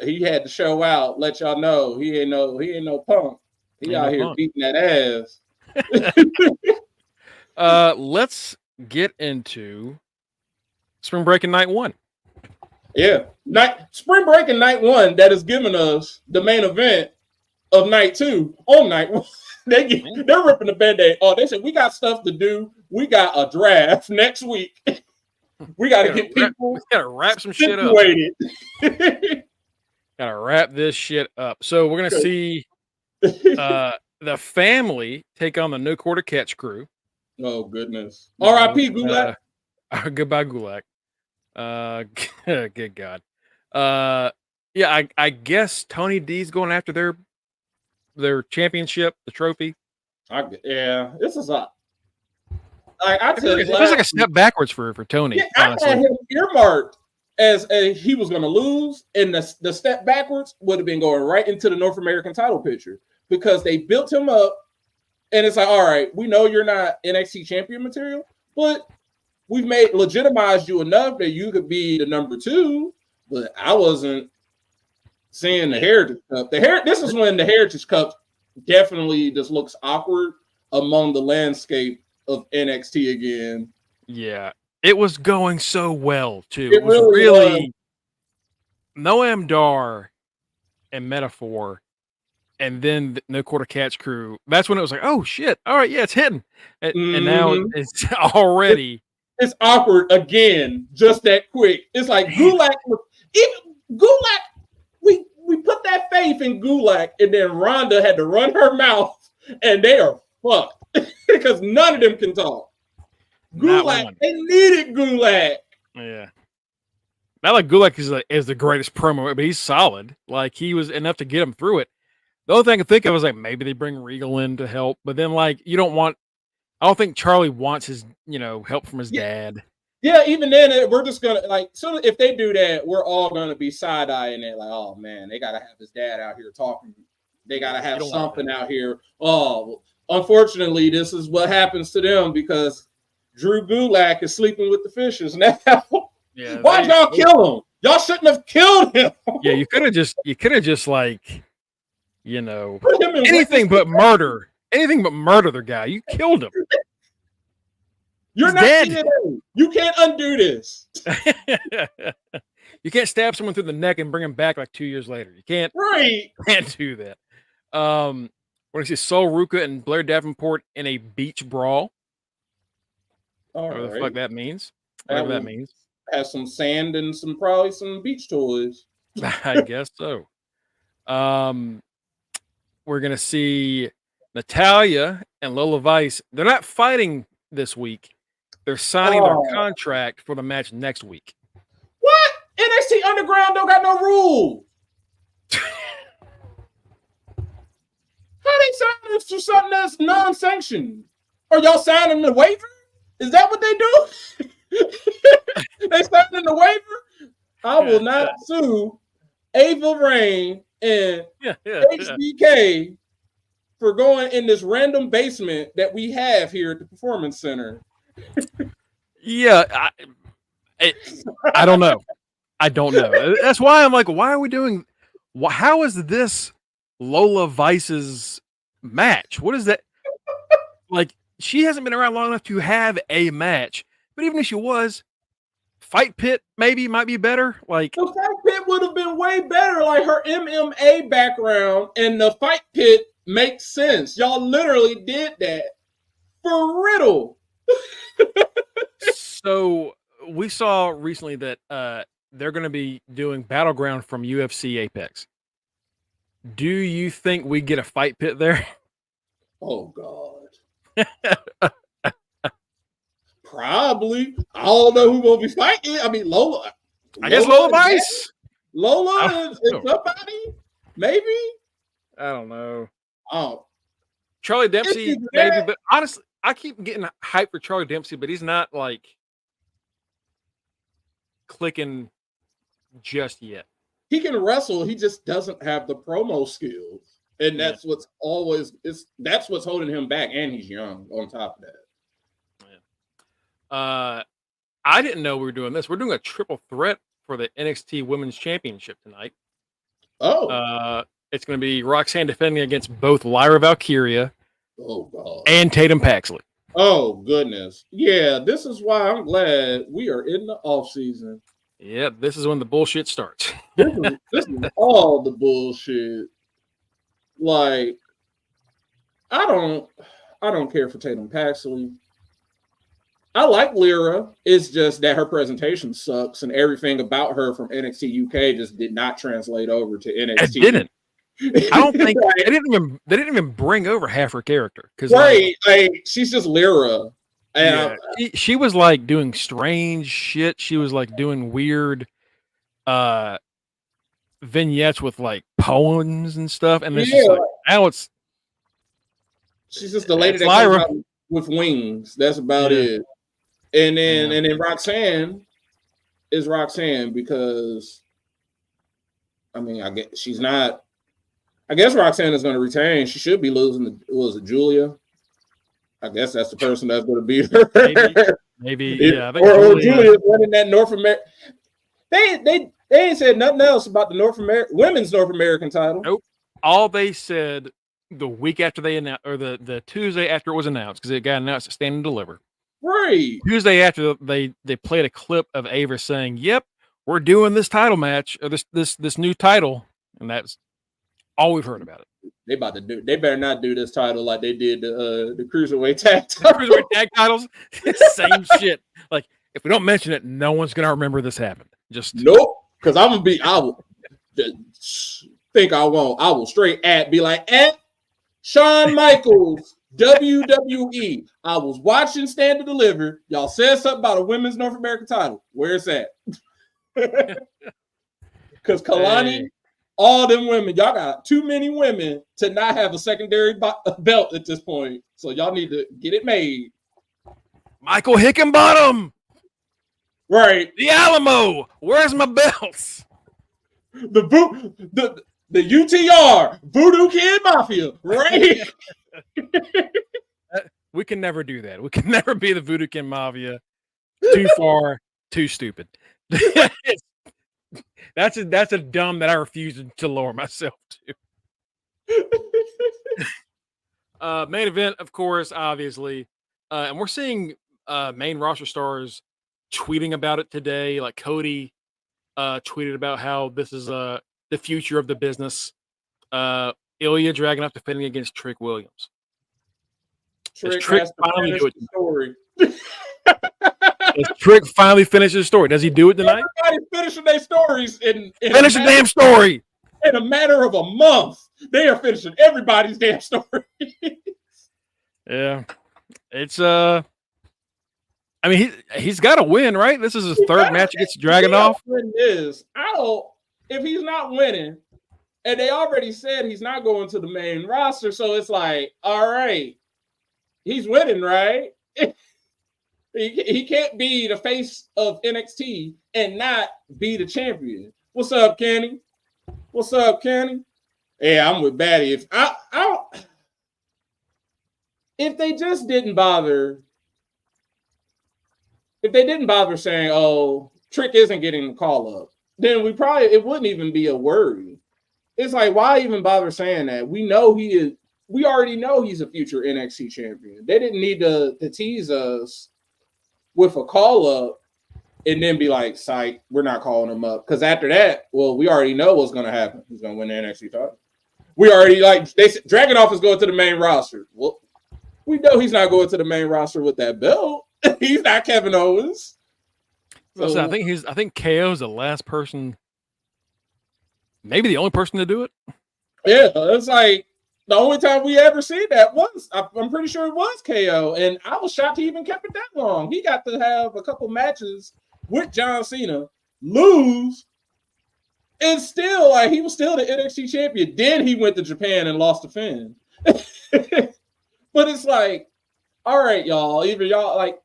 He had to show out, let y'all know he ain't no punk. He out here beating that ass. Let's get into Spring Breaking Night 1. Yeah, Spring Breaking Night 1 that has given us the main event of Night 2 on Night 1. They're ripping the Band-Aid. Oh, they said we got stuff to do. We got a draft next week. We got to get people. We got to wrap some shit up. Got to wrap this shit up. So we're gonna see the family take on the No Quarter Catch crew. Oh goodness! R.I.P. Gulak. Goodbye Gulak. Good God. Yeah, I guess Tony D's going after their championship, the trophy. This is it feels like a step backwards for Tony. Yeah, honestly. I had him earmarked as he was going to lose, and the step backwards would have been going right into the North American title picture because they built him up, and it's like, all right, we know you're not NXT champion material, but we've legitimized you enough that you could be the number 2. But I wasn't seeing the Heritage Cup. This is when the Heritage Cup definitely just looks awkward among the landscape of NXT again. Yeah, it was going so well too. It was really Noam Dar and Metaphor, and then the No Quarter Catch crew. That's when it was like, oh shit! All right, yeah, it's hitting, and now it's already it's awkward again, just that quick. It's like Gulak. We put that faith in Gulak, and then Rhonda had to run her mouth, and they are fucked because none of them can talk. Gulak, they needed Gulak. Yeah. Not like Gulak is the greatest promo, but he's solid. Like, he was enough to get him through it. The only thing I could think of was like maybe they bring Regal in to help, but then like I don't think Charlie wants his help from his dad. Yeah, even then we're just gonna so if they do that, we're all gonna be side eyeing it like, oh man, they gotta have his dad out here talking. They gotta have something out here. Oh, unfortunately, this is what happens to them because Drew Gulak is sleeping with the fishes now. Yeah, why'd y'all kill him? Y'all shouldn't have killed him. Yeah, you could have just like, anything but murder. Anything but murder the guy. You killed him. You're not dead. You can't undo this. You can't stab someone through the neck and bring him back like 2 years later. You can't. Right. Can't do that. We're gonna see Sol Ruka and Blair Davenport in a beach brawl. Whatever the fuck that means. Whatever that means. Have some sand and probably some beach toys. I guess so. We're gonna see Natalya and Lola Vice. They're not fighting this week. They're signing their contract for the match next week. What? NXT Underground don't got no rules. How they signing for something that's non-sanctioned? Are y'all signing the waiver? Is that what they do? They signing the waiver? I will not sue Ava Rain and HBK for going in this random basement that we have here at the Performance Center. Yeah, I don't know. I don't know. That's why I'm like, why are we doing? How is this Lola Vice's match? What is that? Like, she hasn't been around long enough to have a match. But even if she was, Fight Pit maybe might be better. Like, the Fight Pit would have been way better. Like, her MMA background and the Fight Pit makes sense. Y'all literally did that for Riddle. So we saw recently that they're going to be doing Battleground from UFC Apex. Do you think we get a Fight Pit there? Oh God. Probably. I don't know who will be fighting. I mean, Lola. I guess Lola Vice. Lola is somebody? Maybe? I don't know. Oh. Charlie Dempsey, maybe, but honestly, I keep getting hyped for Charlie Dempsey, but he's not like clicking just yet. He can wrestle, he just doesn't have the promo skills. And that's what's that's what's holding him back, and he's young on top of that. I didn't know we were doing this. We're doing a triple threat for the NXT Women's Championship tonight. Oh. It's going to be Roxanne defending against both Lyra Valkyria God. and Tatum Paxley. Oh, goodness. Yeah, this is why I'm glad we are in the off season. Yeah, this is when the bullshit starts. This is all the bullshit. Like, I don't care for Tatum Paxley. I like Lyra. It's just that her presentation sucks, and everything about her from NXT UK just did not translate over to NXT. It didn't. I don't think they didn't even bring over half her character because like she's just Lyra. And she was like doing strange shit. She was like doing weird vignettes with like poems and stuff, and it's just like now she's just the lady that comes out with wings. That's about it. And then Roxanne is Roxanne because I mean I guess Roxanne is going to retain. She should be losing was it Julia? I guess that's the person that's going to beat her. Maybe yeah. Or Julia's winning that North American. They ain't said nothing else about the women's North American title. Nope. All they said the week after they announced, or the Tuesday after it was announced, because it got announced at Stand and Deliver. Right. Tuesday after they played a clip of Ava saying, "Yep, we're doing this title match or this new title," and that's all we've heard about it. They better not do this title like they did the cruiserweight tag title. Cruiserweight tag titles, same shit. Like if we don't mention it, no one's gonna remember this happened. Just nope. Because I will think I won't. I will straight be like at Shawn Michaels WWE. I was watching Stand to Deliver. Y'all said something about a women's North American title. Where's that? Because Kalani. All them women, y'all got too many women to not have a secondary belt at this point. So y'all need to get it made. Michael Hickenbottom. Right. The Alamo. Where's my belts? The UTR. Voodoo Kid Mafia. Right. We can never do that. We can never be the Voodoo Kid Mafia. Too far, too stupid. That's a dumb that I refuse to lower myself to. Main event, of course, obviously, and we're seeing main roster stars tweeting about it today. Like Cody tweeted about how this is the future of the business. Ilya Dragunov defending against Trick Williams. Trick finally do it. Story. Does Trick finally finish his story? Does he do it tonight? Everybody's finishing their stories in finish the damn story in a matter of a month. They are finishing everybody's damn story. Yeah, it's I mean he's got to win, right? This is his third match against Dragunov. If he's not winning, and they already said he's not going to the main roster, so it's like, all right, he's winning, right? He can't be the face of NXT and not be the champion. What's up, Kenny? What's up, Kenny? Yeah, I'm with Batty. If they just didn't bother, saying, "Oh, Trick isn't getting the call up," then it wouldn't even be a worry. It's like, why even bother saying that? We know he is. We already know he's a future NXT champion. They didn't need to tease us with a call up and then be like, psych, we're not calling him up. Because after that, well, we already know what's going to happen. He's going to win the NXT title. We already they said Dragunov is going to the main roster. Well, we know he's not going to the main roster with that belt. He's not Kevin Owens. So I think KO is the last person, maybe the only person to do it. Yeah, it's like the only time we ever see that was, I'm pretty sure it was KO. And I was shocked he even kept it that long. He got to have a couple matches with John Cena, lose, and still, like, he was still the NXT champion. Then he went to Japan and lost to Finn. But it's like, all right, y'all, like,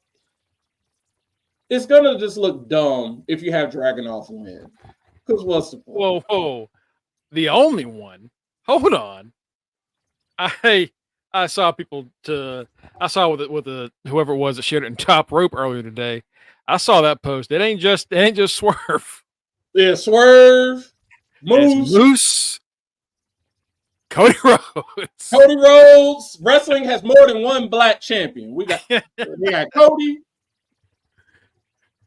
it's going to just look dumb if you have Dragunov win. Because what's the point? Whoa. The only one? Hold on. I saw people I saw with the whoever it was that shared it in Top Rope earlier today. I saw that post. It ain't just Swerve. Yeah, Swerve. Moose. Cody Rhodes. Cody Rhodes. Wrestling has more than one black champion. We got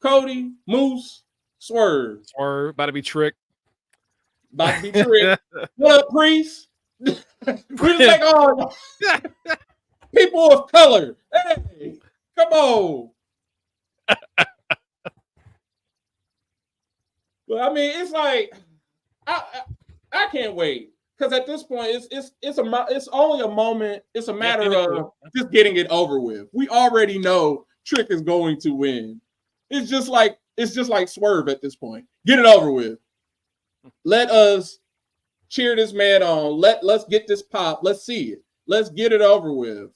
Cody, Moose, Swerve. About to be tricked. What up, Priest? We just like all people of color. Hey, come on. But I mean, it's like I can't wait. Because at this point, it's only a moment. It's a matter of just getting it over with. We already know Trick is going to win. It's just like Swerve at this point. Get it over with. Let us cheer this man on. Let's get this pop. Let's see it. Let's get it over with.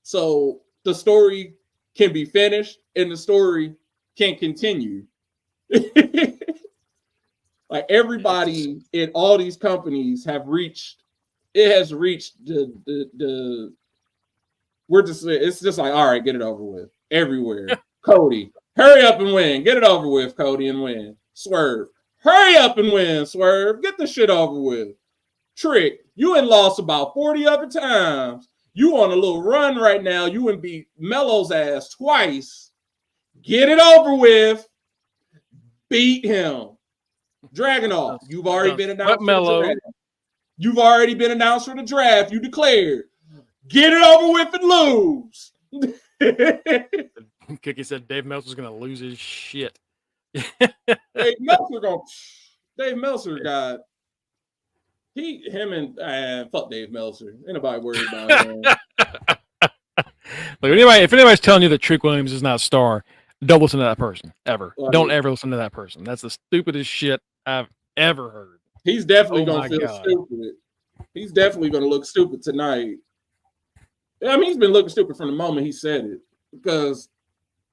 So the story can be finished and the story can continue. Like everybody in all these companies has reached the it's just like, all right, get it over with everywhere. Cody, hurry up and win. Get it over with, Cody, and win. Swerve, hurry up and win, Swerve. Get the shit over with. Trick, you ain't lost about 40 other times. You on a little run right now. You and beat Melo's ass twice. Get it over with. Beat him. Dragunov, you've already been announced for the draft. You've already been announced for the draft. You declared. Get it over with and lose. Cookie said Dave Meltzer's going to lose his shit. Dave Meltzer got fuck Dave Meltzer. Ain't nobody worried about him. Look, if anybody's telling you that Trick Williams is not a star, don't listen to that person ever. Don't ever listen to that person. That's the stupidest shit I've ever heard. He's definitely going to feel stupid. He's definitely going to look stupid tonight. I mean, he's been looking stupid from the moment he said it because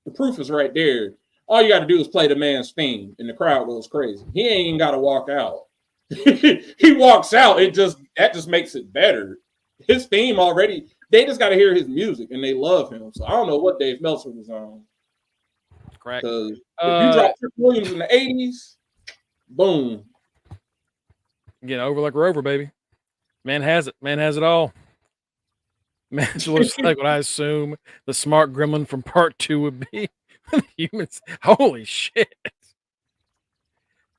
the proof is right there. All you got to do is play the man's theme, and the crowd goes crazy. He ain't even got to walk out. He walks out. That just makes it better. His theme already. They just got to hear his music, and they love him. So I don't know what Dave Meltzer was on. Correct. Because if you drop Trick Williams in the 80s, boom. Get over like Rover, baby. Man has it. Man has it all. Man looks like what I assume the smart gremlin from part 2 would be. Humans. Holy shit.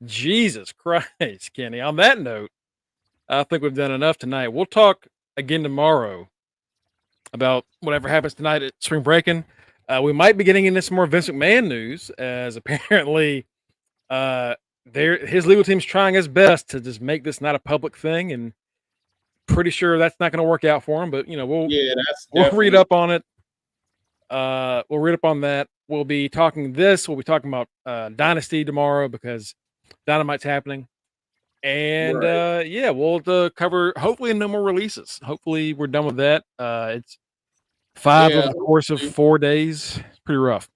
Jesus Christ, Kenny. On that note, I think we've done enough tonight. We'll talk again tomorrow about whatever happens tonight at Spring Breaking. We might be getting into some more Vince McMahon news, as apparently his legal team's trying his best to just make this not a public thing, and pretty sure that's not going to work out for him. But we'll read up on it. We'll read up on that. We'll be talking about Dynasty tomorrow because Dynamite's happening, and we'll cover hopefully no more releases. Hopefully we're done with that. It's 5 over the course of 4 days. It's pretty rough.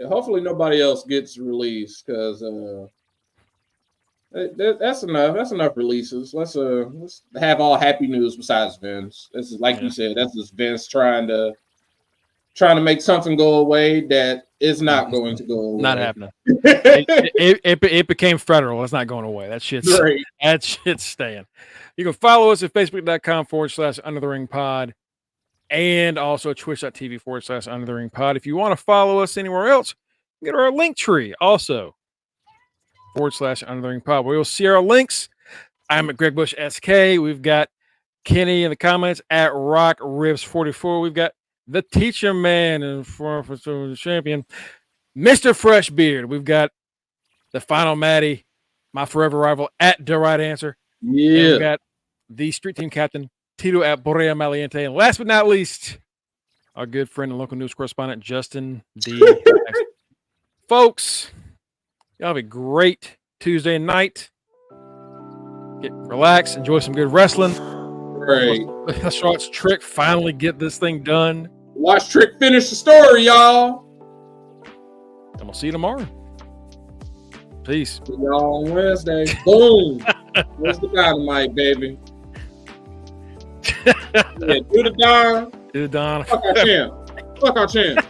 Hopefully nobody else gets released because that's enough. That's enough releases. Let's have all happy news besides Vince. This is like you said. That's just Vince trying to make something go away that is not going to go away. Not happening. it became federal. It's not going away. That shit's staying. You can follow us at facebook.com/UnderTheRingPod. And also twitch.tv/UnderTheRingPod. If you want to follow us anywhere else, get our link tree also /UnderTheRingPod, where you'll see our links. I'm at Greg Bush SK. We've got Kenny in the comments at RockRibs44. We've got the Teacher Man and former champion, Mr. Freshbeard. We've got the Final Maddie, my forever rival at The Right Answer. Yeah. And we've got the Street Team Captain, Tito at Borea Maliente. And last but not least, our good friend and local news correspondent, Justin D. Folks, y'all have a great Tuesday night. Relax, enjoy some good wrestling. Right. Let's watch Trick finally get this thing done. Watch Trick finish the story, y'all. And we'll see you tomorrow. Peace. See y'all on Wednesday. Boom. Where's the dynamite, baby? Do the Don. Do the Don. Fuck our champ.